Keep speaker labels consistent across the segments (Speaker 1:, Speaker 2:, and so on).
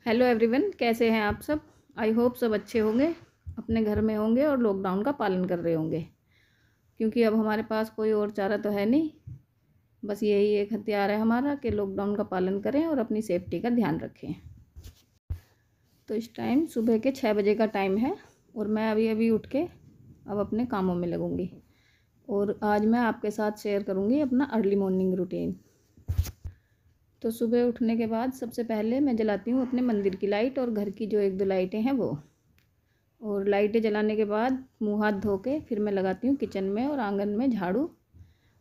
Speaker 1: Hello everyone, कैसे हैं आप सब। आई होप सब अच्छे होंगे, अपने घर में होंगे और लॉकडाउन का पालन कर रहे होंगे। क्योंकि अब हमारे पास कोई और चारा तो है नहीं, बस यही एक हथियार है हमारा कि लॉकडाउन का पालन करें और अपनी सेफ्टी का ध्यान रखें। तो इस टाइम सुबह के 6 बजे का टाइम है और मैं अभी अभी उठ के अब अपने कामों में लगूंगी। और आज मैं आपके साथ शेयर करूंगी अपना अर्ली मॉर्निंग रूटीन। तो सुबह उठने के बाद सबसे पहले मैं जलाती हूँ अपने मंदिर की लाइट और घर की जो 1-2 लाइटें हैं वो। और लाइटें जलाने के बाद मुंह हाथ धो के फिर मैं लगाती हूँ किचन में और आंगन में झाड़ू।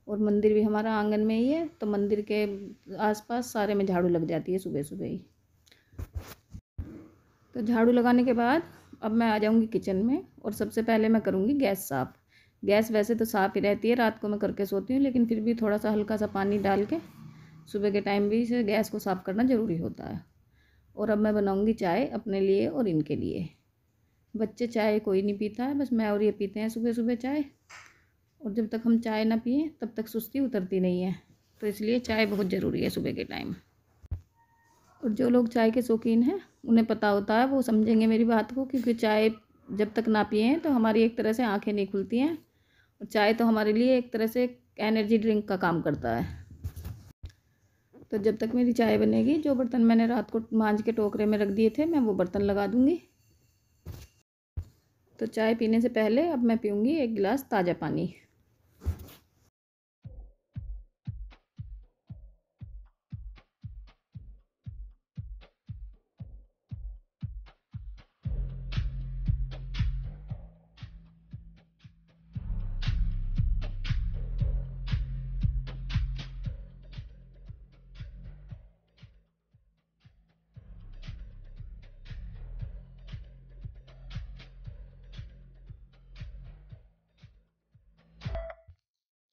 Speaker 1: और मंदिर भी हमारा आंगन में ही है, तो मंदिर के आसपास सारे में झाड़ू लग जाती है सुबह सुबह ही। तो झाड़ू लगाने के बाद अब मैं आ जाऊँगी किचन में और सबसे पहले मैं करूँगी गैस साफ़। गैस वैसे तो साफ़ ही रहती है, रात को मैं करके सोती हूँ, लेकिन फिर भी थोड़ा सा हल्का सा पानी डाल के सुबह के टाइम भी इसे गैस को साफ़ करना ज़रूरी होता है। और अब मैं बनाऊँगी चाय अपने लिए और इनके लिए। बच्चे चाय कोई नहीं पीता है, बस मैं और ये पीते हैं सुबह सुबह चाय। और जब तक हम चाय ना पिए तब तक सुस्ती उतरती नहीं है, तो इसलिए चाय बहुत ज़रूरी है सुबह के टाइम। और जो लोग चाय के शौकीन हैं उन्हें पता होता है, वो समझेंगे मेरी बात को, क्योंकि चाय जब तक ना पिए तो हमारी एक तरह से आंखें नहीं खुलती हैं। और चाय तो हमारे लिए एक तरह से एनर्जी ड्रिंक का काम करता है। तो जब तक मेरी चाय बनेगी, जो बर्तन मैंने रात को मांज के टोकरे में रख दिए थे मैं वो बर्तन लगा दूँगी। तो चाय पीने से पहले अब मैं पीऊँगी 1 गिलास ताज़ा पानी।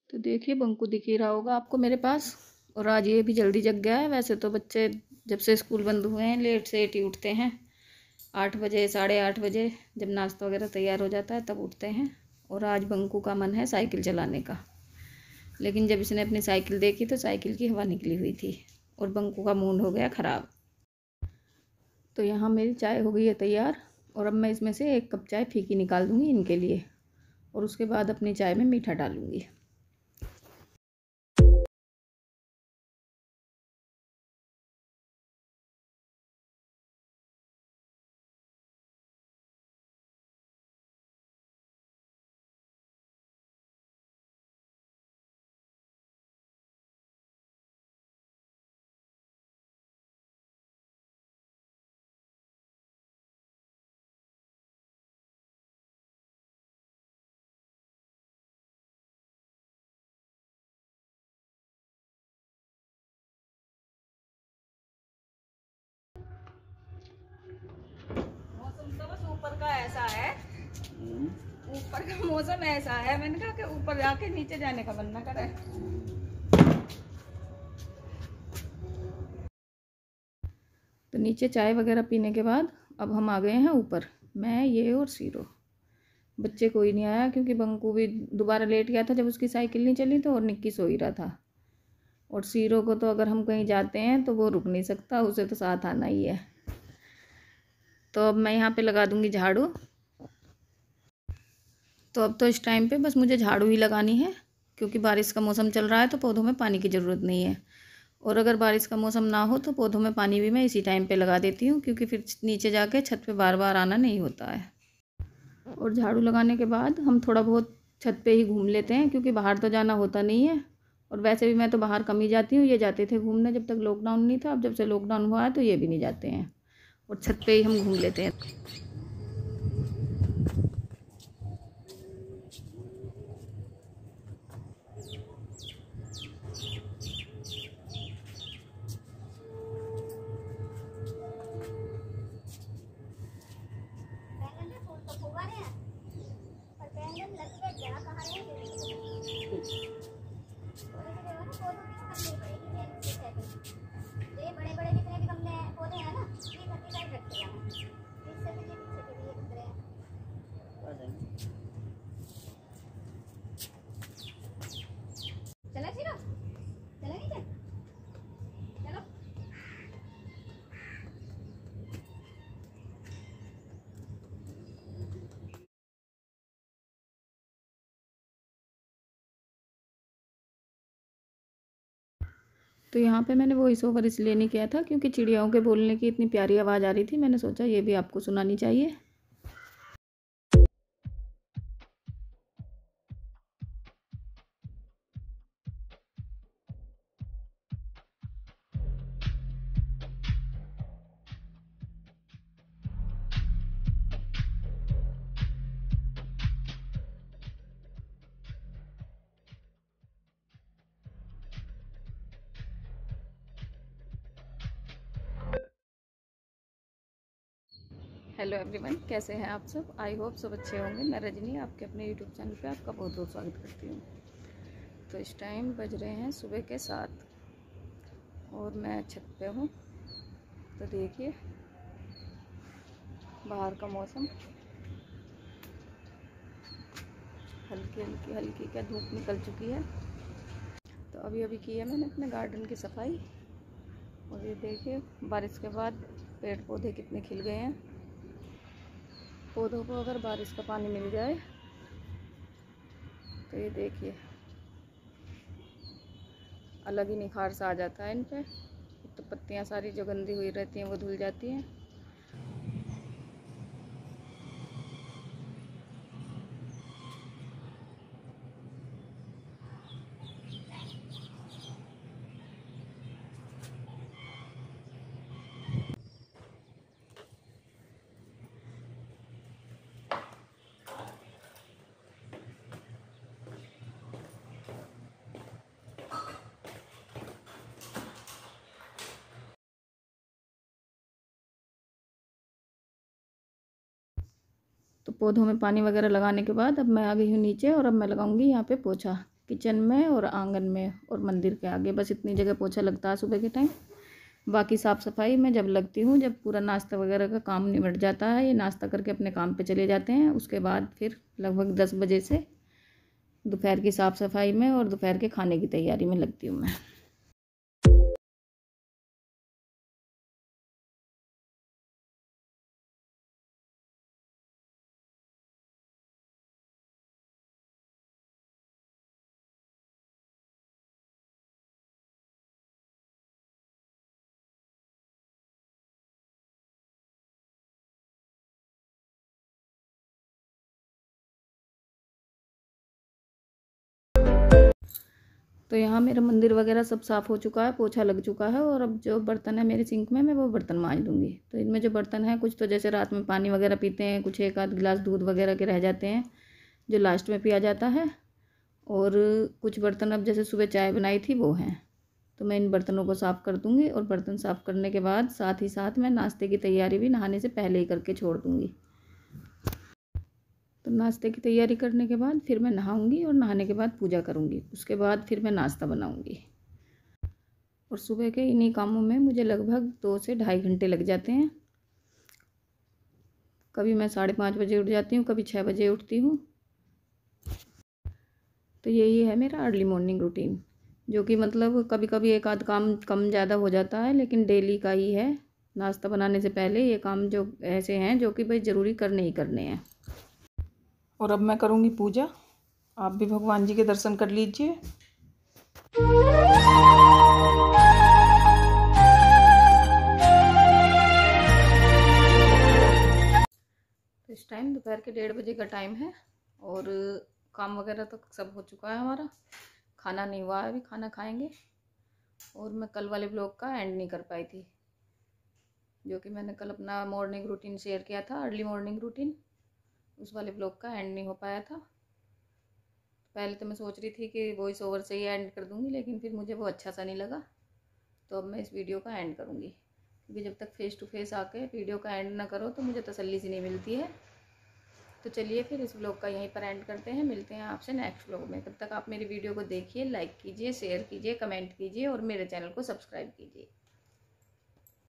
Speaker 1: तो देखिए बंकू दिख ही रहा होगा आपको मेरे पास। और आज ये भी जल्दी जग गया है। वैसे तो बच्चे जब से स्कूल बंद हुए हैं लेट से ही उठते हैं, 8 बजे 8:30 बजे जब नाश्ता वगैरह तैयार हो जाता है तब उठते हैं। और आज बंकू का मन है साइकिल चलाने का, लेकिन जब इसने अपनी साइकिल देखी तो साइकिल की हवा निकली हुई थी और बंकू का मूड हो गया ख़राब। तो यहाँ मेरी चाय हो गई है तैयार और अब मैं इसमें से 1 कप चाय फीकी निकाल दूँगी इनके लिए और उसके बाद अपनी चाय में मीठा डालूँगी। मौसम तो बस ऊपर का ऐसा है, ऊपर का मौसम ऐसा है, मैंने कहा कि ऊपर जाके नीचे जाने का मन ना करे। तो नीचे चाय वगैरह पीने के बाद अब हम आ गए हैं ऊपर, मैं ये और सीरो। बच्चे कोई नहीं आया क्योंकि बंकू भी दोबारा लेट गया था जब उसकी साइकिल नहीं चली तो, और निक्की सो ही रहा था। और सीरो को तो अगर हम कहीं जाते हैं तो वो रुक नहीं सकता, उसे तो साथ आना ही है। तो अब मैं यहाँ पे लगा दूँगी झाड़ू। तो अब तो इस टाइम पे बस मुझे झाड़ू ही लगानी है, क्योंकि बारिश का मौसम चल रहा है तो पौधों में पानी की ज़रूरत नहीं है। और अगर बारिश का मौसम ना हो तो पौधों में पानी भी मैं इसी टाइम पे लगा देती हूँ, क्योंकि फिर नीचे जाके छत पे बार बार आना नहीं होता है। और झाड़ू लगाने के बाद हम थोड़ा बहुत छत पे ही घूम लेते हैं, क्योंकि बाहर तो जाना होता नहीं है। और वैसे भी मैं तो बाहर कम ही जाती हूँ, ये जाते थे घूमने जब तक लॉकडाउन नहीं था, अब जब से लॉकडाउन हुआ है तो ये भी नहीं जाते हैं और छत पे ही हम घूम लेते हैं। तो यहाँ पे मैंने वॉइस ओवर इसलिए नहीं किया था क्योंकि चिड़ियाओं के बोलने की इतनी प्यारी आवाज़ आ रही थी, मैंने सोचा ये भी आपको सुनानी चाहिए। हेलो एवरीवन, कैसे हैं आप सब? आई होप सब अच्छे होंगे। मैं रजनी आपके अपने यूट्यूब चैनल पे आपका बहुत बहुत स्वागत करती हूँ। तो इस टाइम बज रहे हैं सुबह के 7 और मैं छत पे हूँ। तो देखिए बाहर का मौसम, हल्की क्या धूप निकल चुकी है। तो अभी की है मैंने अपने गार्डन की सफाई। और ये देखिए बारिश के बाद पेड़ पौधे कितने खिल गए हैं। पौधों को अगर बारिश का पानी मिल जाए तो ये देखिए अलग ही निखार सा आ जाता है इन पे। तो पत्तियां सारी जो गंदी हुई रहती हैं वो धुल जाती हैं। तो पौधों में पानी वगैरह लगाने के बाद अब मैं आ गई हूँ नीचे और अब मैं लगाऊंगी यहाँ पे पोछा, किचन में और आंगन में और मंदिर के आगे। बस इतनी जगह पोछा लगता है सुबह के टाइम। बाकी साफ़ सफाई मैं जब लगती हूँ जब पूरा नाश्ता वगैरह का काम निबट जाता है। ये नाश्ता करके अपने काम पे चले जाते हैं। उसके बाद फिर लगभग 10 बजे से दोपहर की साफ़ सफाई में और दोपहर के खाने की तैयारी में लगती हूँ मैं। तो यहाँ मेरा मंदिर वगैरह सब साफ़ हो चुका है, पोछा लग चुका है। और अब जो बर्तन है मेरे सिंक में मैं वो बर्तन मांज दूँगी। तो इनमें जो बर्तन है कुछ तो जैसे रात में पानी वगैरह पीते हैं, कुछ एक आध गिलास दूध वगैरह के रह जाते हैं जो लास्ट में पिया जाता है। और कुछ बर्तन अब जैसे सुबह चाय बनाई थी वो हैं। तो मैं इन बर्तनों को साफ़ कर दूँगी। और बर्तन साफ़ करने के बाद साथ ही साथ मैं नाश्ते की तैयारी भी नहाने से पहले ही करके छोड़ दूँगी। तो नाश्ते की तैयारी करने के बाद फिर मैं नहाऊंगी और नहाने के बाद पूजा करूंगी। उसके बाद फिर मैं नाश्ता बनाऊंगी। और सुबह के इन्हीं कामों में मुझे लगभग 2 से ढाई घंटे लग जाते हैं। कभी मैं 5:30 बजे उठ जाती हूँ, कभी 6 बजे उठती हूँ। तो यही है मेरा अर्ली मॉर्निंग रूटीन, जो कि मतलब कभी कभी एक आध काम कम ज़्यादा हो जाता है, लेकिन डेली का ही है। नाश्ता बनाने से पहले ये काम जो ऐसे हैं जो कि भाई ज़रूरी करने ही करने हैं। और अब मैं करूँगी पूजा। आप भी भगवान जी के दर्शन कर लीजिए। तो इस टाइम दोपहर के 1:30 बजे का टाइम है और काम वगैरह तो सब हो चुका है हमारा। खाना नहीं हुआ है, अभी खाना खाएंगे। और मैं कल वाले ब्लॉग का एंड नहीं कर पाई थी, जो कि मैंने कल अपना मॉर्निंग रूटीन शेयर किया था, अर्ली मॉर्निंग रूटीन। उस वाले ब्लॉग का एंड नहीं हो पाया था। पहले तो मैं सोच रही थी कि वॉइस ओवर से ही एंड कर दूंगी, लेकिन फिर मुझे वो अच्छा सा नहीं लगा। तो अब मैं इस वीडियो का एंड करूंगी, क्योंकि जब तक फेस टू फेस आके वीडियो का एंड ना करो तो मुझे तसल्ली सी नहीं मिलती है। तो चलिए फिर इस ब्लॉग का यहीं पर एंड करते हैं। मिलते हैं आपसे नेक्स्ट ब्लॉग में। तब तक आप मेरी वीडियो को देखिए, लाइक कीजिए, शेयर कीजिए, कमेंट कीजिए और मेरे चैनल को सब्सक्राइब कीजिए।